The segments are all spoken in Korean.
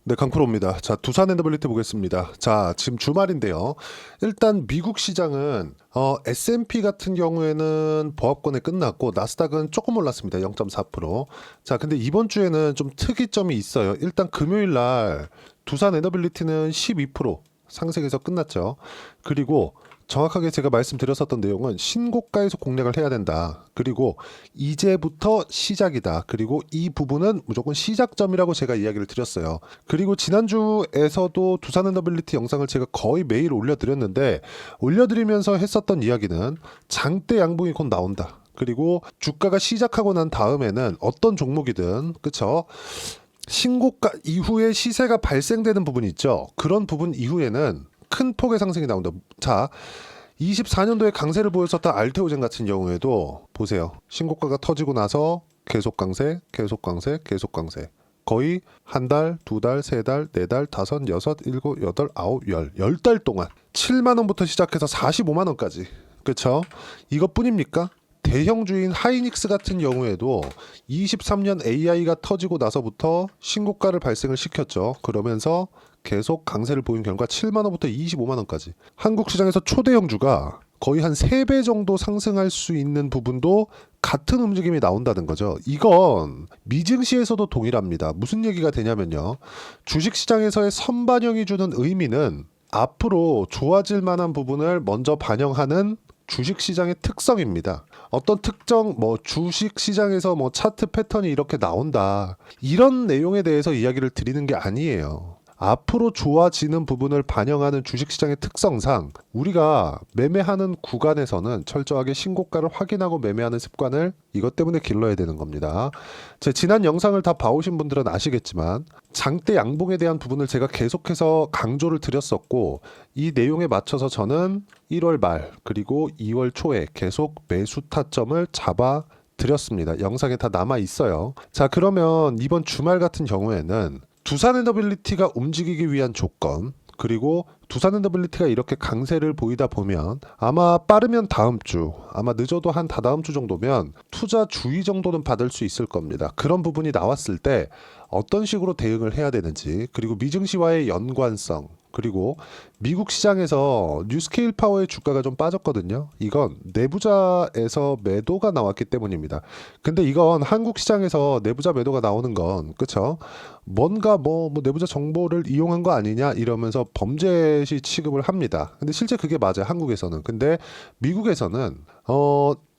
네, 강프로입니다. 자, 두산 엔더빌리티 보겠습니다. 자, 지금 주말인데요. 일단 미국 시장은 S&P 같은 경우에는 보합권에 끝났고 나스닥은 조금 올랐습니다. 0.4%. 자, 근데 이번 주에는 좀 특이점이 있어요. 일단 금요일 날 두산 엔더빌리티는 12% 상승해서 끝났죠. 그리고 정확하게 제가 말씀드렸었던 내용은 신고가에서 공략을 해야 된다. 그리고 이제부터 시작이다. 그리고 이 부분은 무조건 시작점이라고 제가 이야기를 드렸어요. 그리고 지난주에서도 두산 엔더빌리티 영상을 제가 거의 매일 올려드렸는데 올려드리면서 했었던 이야기는 장대 양봉이 곧 나온다. 그리고 주가가 시작하고 난 다음에는 어떤 종목이든 그쵸? 신고가 이후에 시세가 발생되는 부분이 있죠. 그런 부분 이후에는 큰 폭의 상승이 나온다. 자, 24년도에 강세를 보였었던 알테오젠 같은 경우에도 보세요. 신고가가 터지고 나서 계속 강세, 계속 강세, 계속 강세. 거의 한 달, 두 달, 세 달, 네 달, 다섯, 여섯, 일곱, 여덟, 아홉, 열 달 동안 7만 원부터 시작해서 45만 원까지. 그렇죠? 이것뿐입니까? 대형주인 하이닉스 같은 경우에도 23년 AI가 터지고 나서부터 신고가를 발생을 시켰죠. 그러면서 계속 강세를 보인 결과 7만 원부터 25만 원까지. 한국 시장에서 초대형주가 거의 한 3배 정도 상승할 수 있는 부분도 같은 움직임이 나온다는 거죠. 이건 미증시에서도 동일합니다. 무슨 얘기가 되냐면요. 주식시장에서의 선반영이 주는 의미는 앞으로 좋아질 만한 부분을 먼저 반영하는 주식시장의 특성입니다. 어떤 특정 주식시장에서 차트 패턴이 이렇게 나온다. 이런 내용에 대해서 이야기를 드리는 게 아니에요. 앞으로 좋아지는 부분을 반영하는 주식시장의 특성상 우리가 매매하는 구간에서는 철저하게 신고가를 확인하고 매매하는 습관을 이것 때문에 길러야 되는 겁니다. 제 지난 영상을 다 봐오신 분들은 아시겠지만 장대 양봉에 대한 부분을 제가 계속해서 강조를 드렸었고 이 내용에 맞춰서 저는 1월 말 그리고 2월 초에 계속 매수 타점을 잡아 드렸습니다. 영상에 다 남아 있어요. 자, 그러면 이번 주말 같은 경우에는 두산 엔더빌리티가 움직이기 위한 조건 그리고 두산 엔더빌리티가 이렇게 강세를 보이다 보면 아마 빠르면 다음 주 아마 늦어도 한 다다음 주 정도면 투자 주의 정도는 받을 수 있을 겁니다. 그런 부분이 나왔을 때 어떤 식으로 대응을 해야 되는지 그리고 미증시와의 연관성 그리고 미국 시장에서 뉴스케일 파워의 주가가 좀 빠졌거든요. 이건 내부자에서 매도가 나왔기 때문입니다. 근데 이건 한국 시장에서 내부자 매도가 나오는 건 그쵸? 뭔가 내부자 정보를 이용한 거 아니냐 이러면서 범죄시 취급을 합니다. 근데 실제 그게 맞아요. 한국에서는. 근데 미국에서는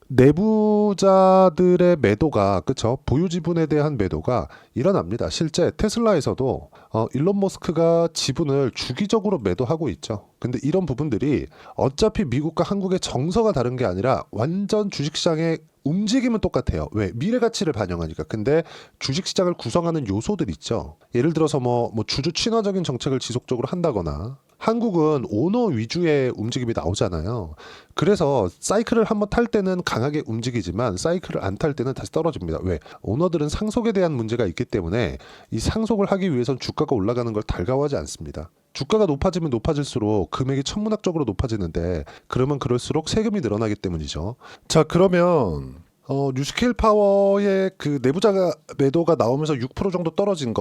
내부자들의 매도가 그쵸 보유 지분에 대한 매도가 일어납니다. 실제 테슬라에서도 일론 머스크가 지분을 주기적으로 매도하고 있죠. 근데 이런 부분들이 어차피 미국과 한국의 정서가 다른 게 아니라 완전 주식시장의 움직임은 똑같아요. 왜? 미래 가치를 반영하니까. 근데 주식시장을 구성하는 요소들 있죠. 예를 들어서 주주 친화적인 정책을 지속적으로 한다거나 한국은 오너 위주의 움직임이 나오잖아요. 그래서 사이클을 한번 탈 때는 강하게 움직이지만 사이클을 안 탈 때는 다시 떨어집니다. 왜? 오너들은 상속에 대한 문제가 있기 때문에 이 상속을 하기 위해선 주가가 올라가는 걸 달가워하지 않습니다. 주가가 높아지면 높아질수록 금액이 천문학적으로 높아지는데 그러면 그럴수록 세금이 늘어나기 때문이죠. 자, 그러면 뉴스케일 파워의 그 내부자 매도가 나오면서 6% 정도 떨어진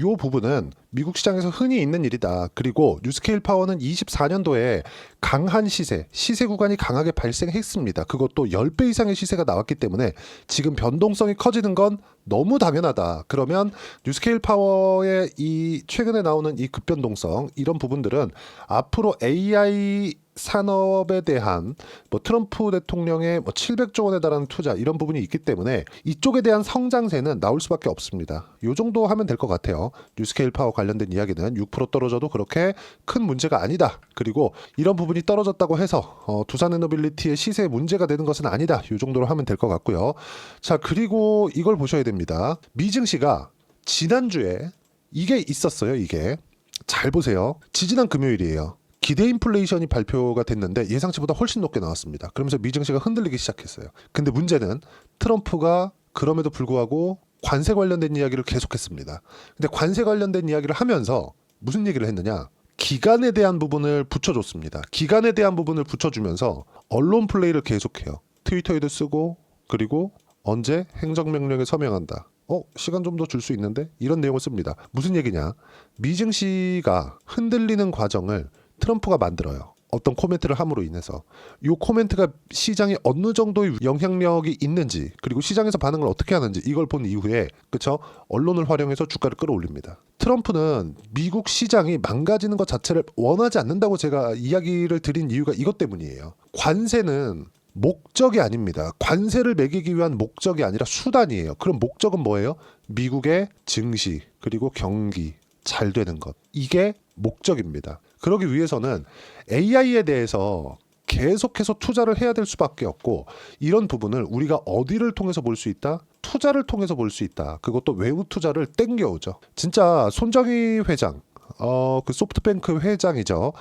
요 부분은 미국 시장에서 흔히 있는 일이다. 그리고 뉴스케일 파워는 24년도에 강한 시세 구간이 강하게 발생했습니다. 그것도 10배 이상의 시세가 나왔기 때문에 지금 변동성이 커지는 건 너무 당연하다. 그러면 뉴스케일 파워의 이 최근에 나오는 이 급변동성 이런 부분들은 앞으로 AI 산업에 대한 트럼프 대통령의 700조 원에 달하는 투자 이런 부분이 있기 때문에 이쪽에 대한 성장세는 나올 수밖에 없습니다. 요 정도 하면 될 것 같아요. 뉴스케일 파워 관련된 이야기는 6% 떨어져도 그렇게 큰 문제가 아니다. 그리고 이런 부분이 떨어졌다고 해서 두산 에너빌리티의 시세에 문제가 되는 것은 아니다. 요 정도로 하면 될 것 같고요. 자, 그리고 이걸 보셔야 됩니다. 미증시가 지난주에 이게 있었어요. 이게 잘 보세요. 지지난 금요일이에요. 기대 인플레이션이 발표가 됐는데 예상치보다 훨씬 높게 나왔습니다. 그러면서 미증시가 흔들리기 시작했어요. 근데 문제는 트럼프가 그럼에도 불구하고 관세 관련된 이야기를 계속했습니다. 근데 관세 관련된 이야기를 하면서 무슨 얘기를 했느냐? 기간에 대한 부분을 붙여줬습니다. 기간에 대한 부분을 붙여주면서 언론 플레이를 계속해요. 트위터에도 쓰고 그리고 언제 행정명령에 서명한다. 시간 좀 더 줄 수 있는데? 이런 내용을 씁니다. 무슨 얘기냐? 미증시가 흔들리는 과정을 트럼프가 만들어요. 어떤 코멘트를 함으로 인해서 이 코멘트가 시장에 어느 정도의 영향력이 있는지, 그리고 시장에서 반응을 어떻게 하는지 이걸 본 이후에, 그쵸? 언론을 활용해서 주가를 끌어올립니다. 트럼프는 미국 시장이 망가지는 것 자체를 원하지 않는다고 제가 이야기를 드린 이유가 이것 때문이에요. 관세는 목적이 아닙니다. 관세를 매기기 위한 목적이 아니라 수단이에요. 그럼 목적은 뭐예요? 미국의 증시 그리고 경기 잘 되는 것, 이게 목적입니다. 그러기 위해서는 AI에 대해서 계속해서 투자를 해야 될 수밖에 없고, 이런 부분을 우리가 어디를 통해서 볼 수 있다? 투자를 통해서 볼 수 있다. 그것도 외국 투자를 땡겨오죠. 진짜 손정희 회장, 그 소프트뱅크 회장이죠.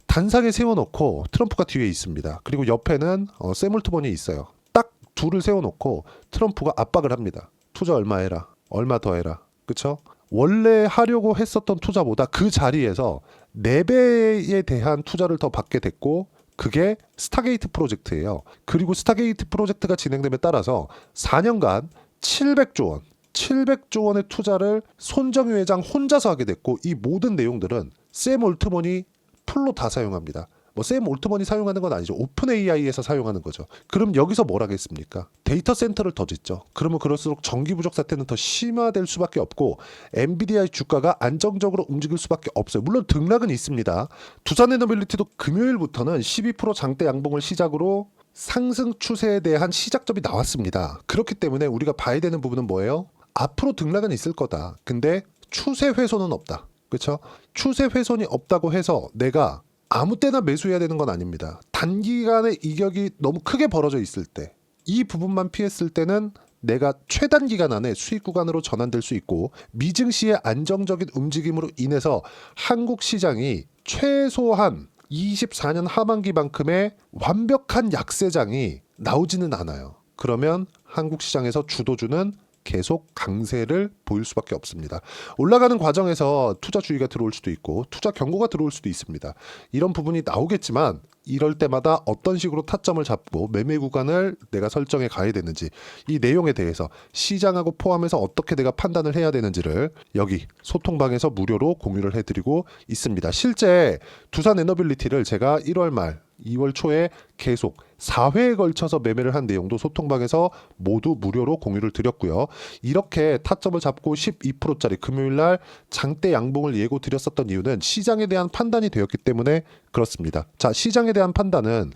단상에 세워놓고 트럼프가 뒤에 있습니다. 그리고 옆에는 샘 올트먼이 있어요. 딱 둘을 세워놓고 트럼프가 압박을 합니다. 투자 얼마 해라, 얼마 더 해라, 그쵸? 원래 하려고 했었던 투자보다 그 자리에서 4배에 대한 투자를 더 받게 됐고, 그게 스타게이트 프로젝트예요. 그리고 스타게이트 프로젝트가 진행됨에 따라서 4년간 700조 원, 700조 원의 투자를 손정희 회장 혼자서 하게 됐고, 이 모든 내용들은 샘 올트먼이 풀로 다 사용합니다. 샘 올트먼이 사용하는 건 아니죠. 오픈 AI에서 사용하는 거죠. 그럼 여기서 뭘 하겠습니까? 데이터 센터를 더 짓죠. 그러면 그럴수록 전기 부족 사태는 더 심화될 수밖에 없고, 엔비디아의 주가가 안정적으로 움직일 수밖에 없어요. 물론 등락은 있습니다. 두산에너빌리티도 금요일부터는 12% 장대 양봉을 시작으로 상승 추세에 대한 시작점이 나왔습니다. 그렇기 때문에 우리가 봐야 되는 부분은 뭐예요? 앞으로 등락은 있을 거다. 근데 추세 훼손은 없다. 그렇죠? 추세 훼손이 없다고 해서 내가 아무 때나 매수해야 되는 건 아닙니다. 단기간에 이격이 너무 크게 벌어져 있을 때, 이 부분만 피했을 때는 내가 최단기간 안에 수익 구간으로 전환될 수 있고, 미증시의 안정적인 움직임으로 인해서 한국 시장이 최소한 24년 하반기만큼의 완벽한 약세장이 나오지는 않아요. 그러면 한국 시장에서 주도주는 계속 강세를 보일 수밖에 없습니다. 올라가는 과정에서 투자 주의가 들어올 수도 있고 투자 경고가 들어올 수도 있습니다. 이런 부분이 나오겠지만, 이럴 때마다 어떤 식으로 타점을 잡고 매매 구간을 내가 설정해 가야 되는지, 이 내용에 대해서 시장하고 포함해서 어떻게 내가 판단을 해야 되는지를 여기 소통방에서 무료로 공유를 해드리고 있습니다. 실제 두산에너빌리티를 제가 1월 말 2월 초에 계속 4회에 걸쳐서 매매를 한 내용도 소통방에서 모두 무료로 공유를 드렸고요. 이렇게 타점을 잡고 12%짜리 금요일날 장대 양봉을 예고 드렸었던 이유는 시장에 대한 판단이 되었기 때문에 그렇습니다. 자, 시장에 대한 판단은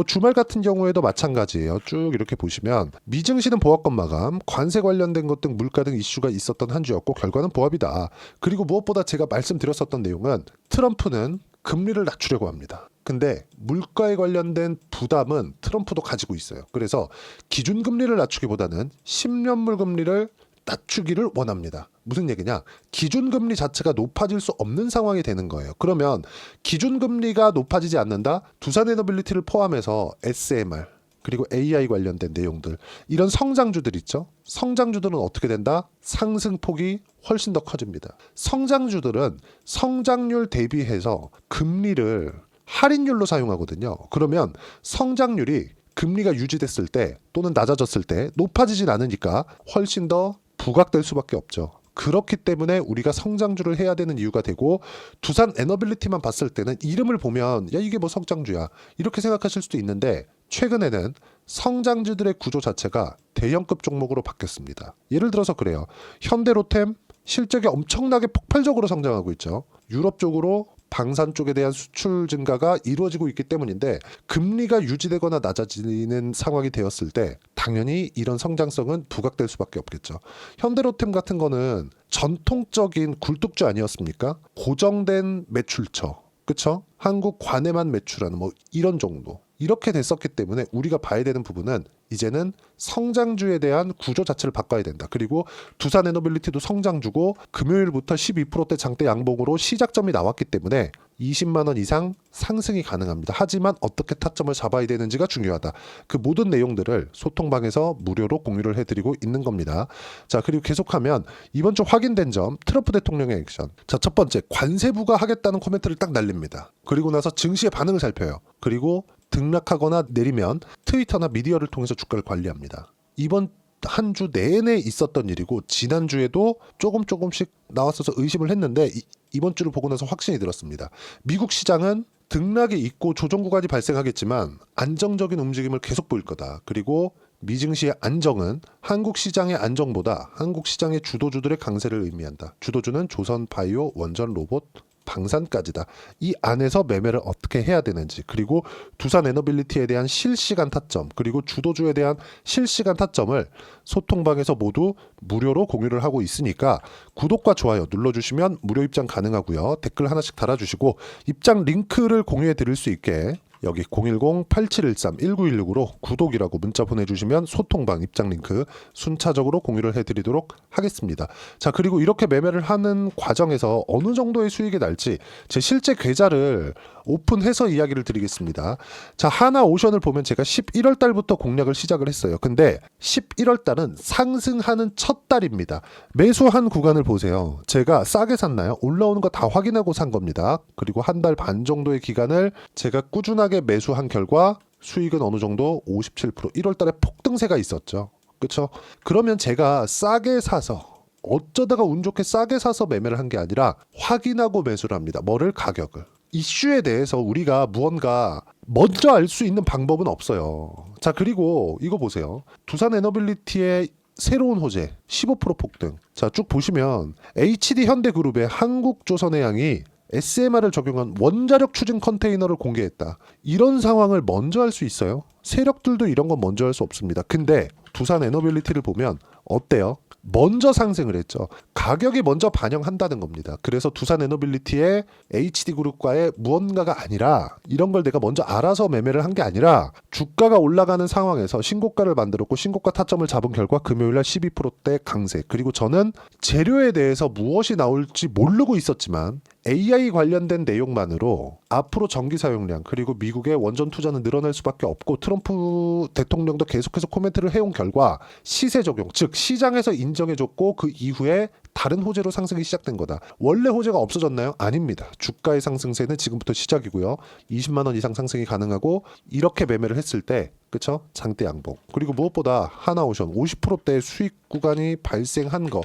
주말 같은 경우에도 마찬가지예요. 쭉 이렇게 보시면 미증시는 보합권 마감, 관세 관련된 것 등 물가 등 이슈가 있었던 한 주였고 결과는 보합이다. 그리고 무엇보다 제가 말씀드렸었던 내용은 트럼프는 금리를 낮추려고 합니다. 근데 물가에 관련된 부담은 트럼프도 가지고 있어요. 그래서 기준금리를 낮추기보다는 10년물 금리를 낮추기를 원합니다. 무슨 얘기냐? 기준금리 자체가 높아질 수 없는 상황이 되는 거예요. 그러면 기준금리가 높아지지 않는다? 두산에너빌리티를 포함해서 SMR 그리고 AI 관련된 내용들, 이런 성장주들 있죠? 성장주들은 어떻게 된다? 상승폭이 훨씬 더 커집니다. 성장주들은 성장률 대비해서 금리를 할인율로 사용하거든요. 그러면 성장률이 금리가 유지됐을 때 또는 낮아졌을 때 높아지진 않으니까 훨씬 더 부각될 수밖에 없죠. 그렇기 때문에 우리가 성장주를 해야 되는 이유가 되고, 두산 에너빌리티만 봤을 때는 이름을 보면 야 이게 뭐 성장주야 이렇게 생각하실 수도 있는데, 최근에는 성장주들의 구조 자체가 대형급 종목으로 바뀌었습니다. 예를 들어서 그래요. 현대로템 실적이 엄청나게 폭발적으로 성장하고 있죠. 유럽 쪽으로 방산 쪽에 대한 수출 증가가 이루어지고 있기 때문인데, 금리가 유지되거나 낮아지는 상황이 되었을 때 당연히 이런 성장성은 부각될 수밖에 없겠죠. 현대로템 같은 거는 전통적인 굴뚝주 아니었습니까? 고정된 매출처, 그쵸? 한국 관에만 매출하는 이런 정도. 이렇게 됐었기 때문에 우리가 봐야 되는 부분은 이제는 성장주에 대한 구조 자체를 바꿔야 된다. 그리고 두산에너빌리티도 성장주고 금요일부터 12%대 장대 양봉으로 시작점이 나왔기 때문에 20만 원 이상 상승이 가능합니다. 하지만 어떻게 타점을 잡아야 되는지가 중요하다. 그 모든 내용들을 소통방에서 무료로 공유를 해드리고 있는 겁니다. 자, 그리고 계속하면 이번 주 확인된 점, 트럼프 대통령의 액션. 자, 첫 번째, 관세 부과하겠다는 코멘트를 딱 날립니다. 그리고 나서 증시의 반응을 살펴요. 그리고 등락하거나 내리면 트위터나 미디어를 통해서 주가를 관리합니다. 이번 한 주 내내 있었던 일이고 지난주에도 조금씩 나왔어서 의심을 했는데 이번 주를 보고 나서 확신이 들었습니다. 미국 시장은 등락이 있고 조정 구간이 발생하겠지만 안정적인 움직임을 계속 보일 거다. 그리고 미증시의 안정은 한국 시장의 안정보다 한국 시장의 주도주들의 강세를 의미한다. 주도주는 조선, 바이오, 원전, 로봇, 방산까지다. 이 안에서 매매를 어떻게 해야 되는지, 그리고 두산 에너빌리티에 대한 실시간 타점, 그리고 주도주에 대한 실시간 타점을 소통방에서 모두 무료로 공유를 하고 있으니까 구독과 좋아요 눌러주시면 무료 입장 가능하고요. 댓글 하나씩 달아주시고 입장 링크를 공유해 드릴 수 있게 여기 010-8713-1916으로 구독이라고 문자 보내주시면 소통방 입장 링크 순차적으로 공유를 해드리도록 하겠습니다. 자, 그리고 이렇게 매매를 하는 과정에서 어느 정도의 수익이 날지 제 실제 계좌를 오픈해서 이야기를 드리겠습니다. 자, 하나오션을 보면 제가 11월 달부터 공략을 시작을 했어요. 근데 11월 달은 상승하는 첫 달입니다. 매수한 구간을 보세요. 제가 싸게 샀나요? 올라오는 거 다 확인하고 산 겁니다. 그리고 한 달 반 정도의 기간을 제가 꾸준하게 매수한 결과 수익은 어느 정도 57%, 1월 달에 폭등세가 있었죠. 그렇죠? 그러면 제가 싸게 사서 어쩌다가 운 좋게 싸게 사서 매매를 한 게 아니라 확인하고 매수를 합니다. 뭐를? 가격을. 이슈에 대해서 우리가 무언가 먼저 알 수 있는 방법은 없어요. 자, 그리고 이거 보세요. 두산 에너빌리티의 새로운 호재 15% 폭등. 자, 쭉 보시면 HD 현대그룹의 한국조선해양이 SMR을 적용한 원자력 추진 컨테이너를 공개했다. 이런 상황을 먼저 할 수 있어요? 세력들도 이런 건 먼저 할 수 없습니다. 근데 두산 에너빌리티를 보면 어때요? 먼저 상승을 했죠. 가격이 먼저 반영한다는 겁니다. 그래서 두산 에너빌리티의 HD그룹과의 무언가가 아니라 이런 걸 내가 먼저 알아서 매매를 한 게 아니라 주가가 올라가는 상황에서 신고가를 만들었고 신고가 타점을 잡은 결과 금요일날 12%대 강세. 그리고 저는 재료에 대해서 무엇이 나올지 모르고 있었지만 AI 관련된 내용만으로 앞으로 전기 사용량 그리고 미국의 원전 투자는 늘어날 수밖에 없고 트럼프 대통령도 계속해서 코멘트를 해온 결과 시세 적용, 즉 시장에서 인정해줬고 그 이후에 다른 호재로 상승이 시작된 거다. 원래 호재가 없어졌나요? 아닙니다. 주가의 상승세는 지금부터 시작이고요. 20만 원 이상 상승이 가능하고 이렇게 매매를 했을 때 그쵸? 장대 양봉. 그리고 무엇보다 하나오션 50%대의 수익 구간이 발생한 거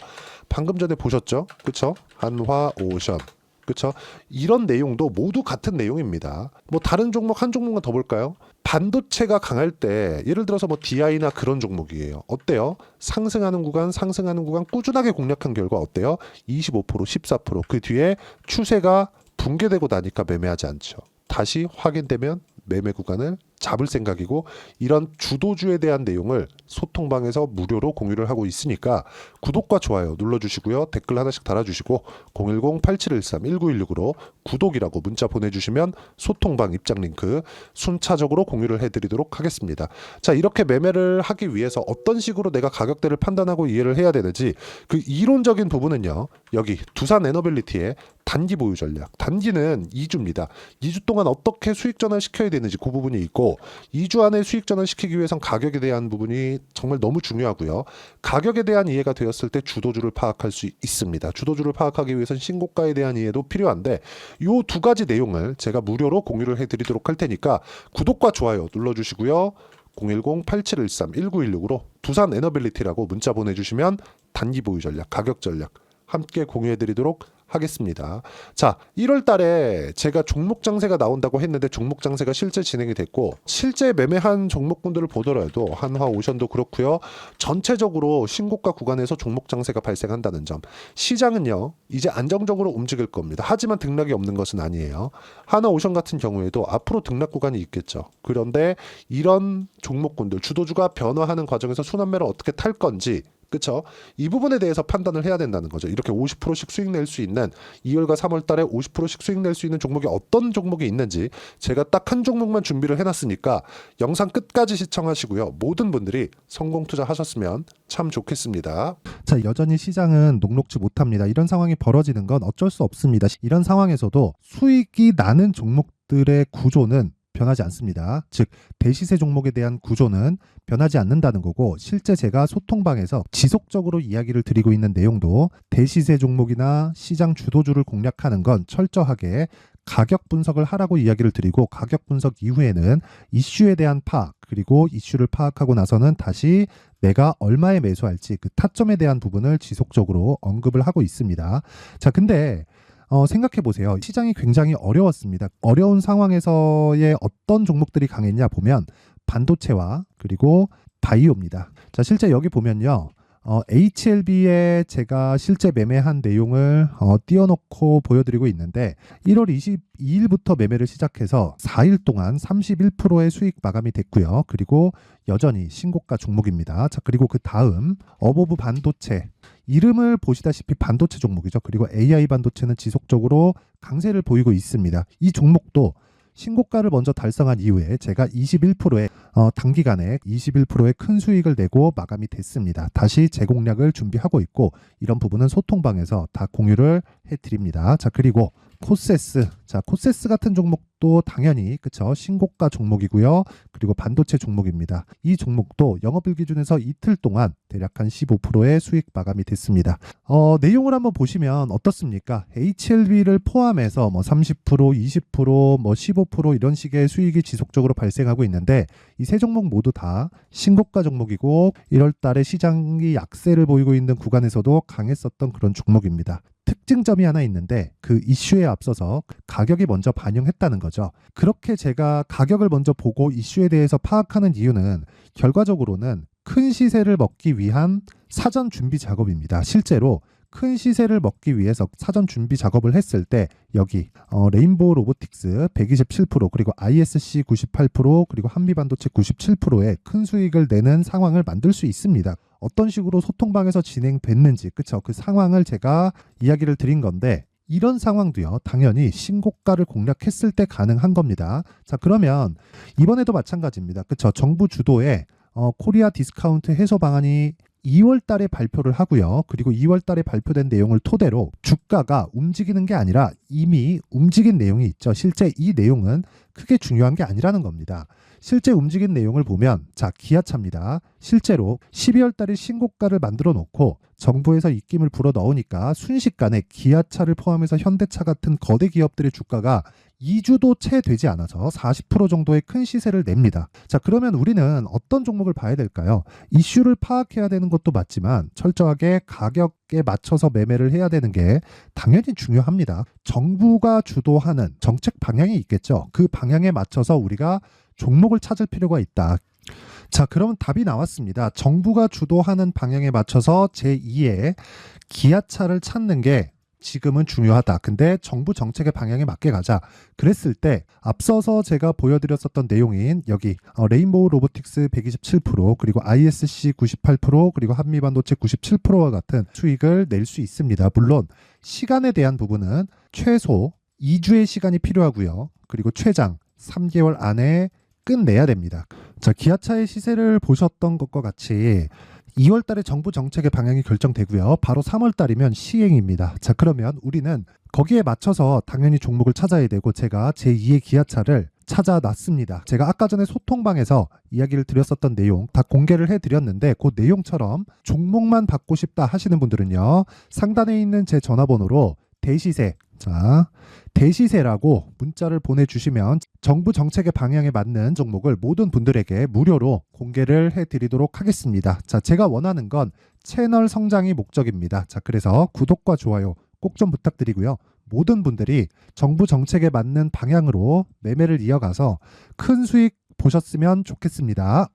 방금 전에 보셨죠? 그쵸? 한화오션. 그렇죠? 이런 내용도 모두 같은 내용입니다. 뭐 다른 종목 한 종목만 더 볼까요? 반도체가 강할 때 예를 들어서 뭐 DI나 그런 종목이에요. 어때요? 상승하는 구간 꾸준하게 공략한 결과 어때요? 25%, 14%. 그 뒤에 추세가 붕괴되고 나니까 매매하지 않죠. 다시 확인되면 매매 구간을 잡을 생각이고 이런 주도주에 대한 내용을 소통방에서 무료로 공유를 하고 있으니까 구독과 좋아요 눌러주시고요. 댓글 하나씩 달아주시고 010-8713-1916으로 구독이라고 문자 보내주시면 소통방 입장 링크 순차적으로 공유를 해드리도록 하겠습니다. 자, 이렇게 매매를 하기 위해서 어떤 식으로 내가 가격대를 판단하고 이해를 해야 되는지 그 이론적인 부분은요. 여기 두산 에너빌리티의 단기 보유 전략. 단기는 2주입니다. 2주 동안 어떻게 수익 전환시켜야 되는지 그 부분이 있고 2주 안에 수익 전환시키기 위해선 가격에 대한 부분이 정말 너무 중요하고요. 가격에 대한 이해가 되었을 때 주도주를 파악할 수 있습니다. 주도주를 파악하기 위해선 신고가에 대한 이해도 필요한데 요 두 가지 내용을 제가 무료로 공유를 해드리도록 할 테니까 구독과 좋아요 눌러주시고요. 010-8713-1916으로 두산 에너빌리티라고 문자 보내주시면 단기 보유 전략, 가격 전략 함께 공유해드리도록 하겠습니다. 자, 1월 달에 제가 종목 장세가 나온다고 했는데 종목 장세가 실제 진행이 됐고 실제 매매한 종목군들을 보더라도 한화오션도 그렇고요. 전체적으로 신고가 구간에서 종목 장세가 발생한다는 점. 시장은요. 이제 안정적으로 움직일 겁니다. 하지만 등락이 없는 것은 아니에요. 한화오션 같은 경우에도 앞으로 등락 구간이 있겠죠. 그런데 이런 종목군들 주도주가 변화하는 과정에서 순환매를 어떻게 탈 건지 그렇죠? 이 부분에 대해서 판단을 해야 된다는 거죠. 이렇게 50%씩 수익 낼 수 있는 2월과 3월 달에 50%씩 수익 낼 수 있는 종목이 어떤 종목이 있는지 제가 딱 한 종목만 준비를 해놨으니까 영상 끝까지 시청하시고요. 모든 분들이 성공 투자하셨으면 참 좋겠습니다. 자, 여전히 시장은 녹록지 못합니다. 이런 상황이 벌어지는 건 어쩔 수 없습니다. 이런 상황에서도 수익이 나는 종목들의 구조는 변하지 않습니다. 즉 대시세 종목에 대한 구조는 변하지 않는다는 거고 실제 제가 소통방에서 지속적으로 이야기를 드리고 있는 내용도 대시세 종목이나 시장 주도주를 공략하는 건 철저하게 가격 분석을 하라고 이야기를 드리고 가격 분석 이후에는 이슈에 대한 파악 그리고 이슈를 파악하고 나서는 다시 내가 얼마에 매수할지 그 타점에 대한 부분을 지속적으로 언급을 하고 있습니다. 자, 근데 생각해 보세요. 시장이 굉장히 어려웠습니다. 어려운 상황에서의 어떤 종목들이 강했냐 보면 반도체와 그리고 바이오입니다. 자, 실제 여기 보면요. HLB에 제가 실제 매매한 내용을 띄워놓고 보여드리고 있는데 1월 22일부터 매매를 시작해서 4일 동안 31%의 수익 마감이 됐고요. 그리고 여전히 신고가 종목입니다. 자, 그리고 그 다음 어보브 반도체 이름을 보시다시피 반도체 종목이죠. 그리고 AI 반도체는 지속적으로 강세를 보이고 있습니다. 이 종목도 신고가를 먼저 달성한 이후에 제가 21%의 단기간에 21%의 큰 수익을 내고 마감이 됐습니다. 다시 재공략을 준비하고 있고 이런 부분은 소통방에서 다 공유를 해드립니다. 자, 그리고 코세스. 자, 코세스 같은 종목도 당연히 그쵸 신고가 종목이고요. 그리고 반도체 종목입니다. 이 종목도 영업일 기준에서 이틀 동안 대략 한 15%의 수익 마감이 됐습니다. 내용을 한번 보시면 어떻습니까? HLB를 포함해서 뭐 30%, 20%, 뭐 15% 이런 식의 수익이 지속적으로 발생하고 있는데 이 세 종목 모두 다 신고가 종목이고 1월 달에 시장이 약세를 보이고 있는 구간에서도 강했었던 그런 종목입니다. 특징점이 하나 있는데 그 이슈에 앞서서 가격이 먼저 반영했다는 거죠. 그렇게 제가 가격을 먼저 보고 이슈에 대해서 파악하는 이유는 결과적으로는 큰 시세를 먹기 위한 사전 준비 작업입니다. 실제로 큰 시세를 먹기 위해서 사전 준비 작업을 했을 때 여기 레인보우 로보틱스 127% 그리고 ISC 98% 그리고 한미반도체 97%의 큰 수익을 내는 상황을 만들 수 있습니다. 어떤 식으로 소통방에서 진행됐는지 그쵸 그 상황을 제가 이야기를 드린 건데 이런 상황도요 당연히 신고가를 공략했을 때 가능한 겁니다. 자, 그러면 이번에도 마찬가지입니다. 그쵸 정부 주도의 코리아 디스카운트 해소 방안이 2월 달에 발표를 하고요. 그리고 2월 달에 발표된 내용을 토대로 주가가 움직이는 게 아니라 이미 움직인 내용이 있죠. 실제 이 내용은 크게 중요한 게 아니라는 겁니다. 실제 움직인 내용을 보면 자, 기아차입니다. 실제로 12월 달에 신고가를 만들어 놓고 정부에서 입김을 불어 넣으니까 순식간에 기아차를 포함해서 현대차 같은 거대 기업들의 주가가 2주도 채 되지 않아서 40% 정도의 큰 시세를 냅니다. 자, 그러면 우리는 어떤 종목을 봐야 될까요? 이슈를 파악해야 되는 것도 맞지만 철저하게 가격에 맞춰서 매매를 해야 되는 게 당연히 중요합니다. 정부가 주도하는 정책 방향이 있겠죠. 그 방향에 맞춰서 우리가 종목을 찾을 필요가 있다. 자, 그럼 답이 나왔습니다. 정부가 주도하는 방향에 맞춰서 제2의 기아차를 찾는 게 지금은 중요하다. 근데 정부 정책의 방향에 맞게 가자. 그랬을 때 앞서서 제가 보여드렸었던 내용인 여기 레인보우 로보틱스 127% 그리고 ISC 98% 그리고 한미반도체 97%와 같은 수익을 낼 수 있습니다. 물론 시간에 대한 부분은 최소 2주의 시간이 필요하고요. 그리고 최장 3개월 안에 끝내야 됩니다. 자, 기아차의 시세를 보셨던 것과 같이 2월 달에 정부 정책의 방향이 결정되고요. 바로 3월 달이면 시행입니다. 자, 그러면 우리는 거기에 맞춰서 당연히 종목을 찾아야 되고 제가 제2의 기아차를 찾아놨습니다. 제가 아까 전에 소통방에서 이야기를 드렸었던 내용 다 공개를 해드렸는데 그 내용처럼 종목만 받고 싶다 하시는 분들은요. 상단에 있는 제 전화번호로 대시세 자, 대시세라고 문자를 보내주시면 정부 정책의 방향에 맞는 종목을 모든 분들에게 무료로 공개를 해드리도록 하겠습니다. 자, 제가 원하는 건 채널 성장이 목적입니다. 자, 그래서 구독과 좋아요 꼭 좀 부탁드리고요. 모든 분들이 정부 정책에 맞는 방향으로 매매를 이어가서 큰 수익 보셨으면 좋겠습니다.